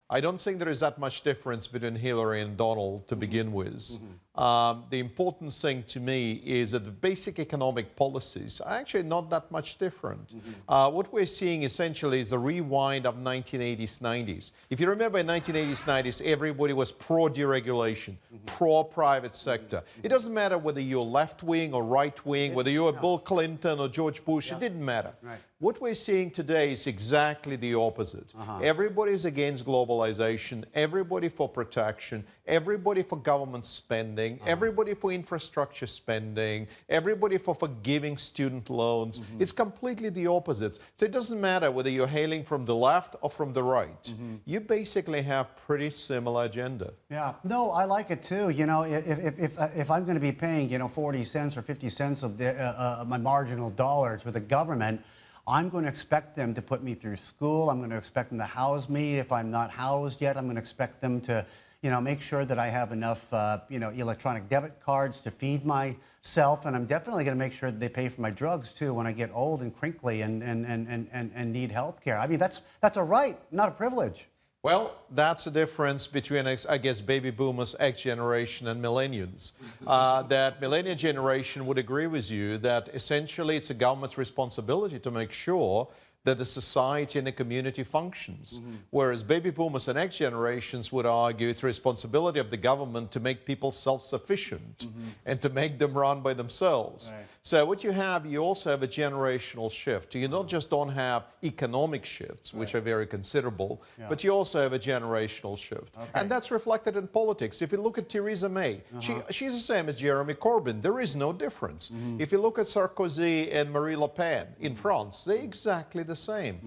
I don't think there is that much difference between Hillary and Donald to begin with. The important thing to me is that the basic economic policies are actually not that much different. What we're seeing essentially is a rewind of 1980s, 90s. If you remember in 1980s, 90s, everybody was pro-deregulation, pro-private sector. It doesn't matter whether you're left-wing or right-wing, whether you're Bill Clinton or George Bush, it didn't matter. Right. What we're seeing today is exactly the opposite. Everybody's against globalization, everybody for protection, everybody for government spending, everybody for infrastructure spending, everybody for forgiving student loans. It's completely the opposite. So it doesn't matter whether you're hailing from the left or from the right. You basically have pretty similar agenda. Yeah, no, I like it too. You know, if I'm going to be paying, 40 cents or 50 cents of my marginal dollars with the government, I'm going to expect them to put me through school. I'm going to expect them to house me. If I'm not housed yet, I'm going to expect them to, make sure that I have enough, electronic debit cards to feed myself. And I'm definitely going to make sure that they pay for my drugs too when I get old and crinkly and need health care. I mean, that's a right, not a privilege. Well, that's the difference between, I guess, baby boomers, X generation, and millennials. That millennial generation would agree with you that essentially it's a government's responsibility to make sure that the society and the community functions. Whereas baby boomers and X generations would argue it's the responsibility of the government to make people self-sufficient and to make them run by themselves. Right. So what you also have a generational shift. You not just don't have economic shifts, which are very considerable, but you also have a generational shift. Okay. And that's reflected in politics. If you look at Theresa May, she's the same as Jeremy Corbyn. There is no difference. If you look at Sarkozy and Marine Le Pen in France, they're exactly the same.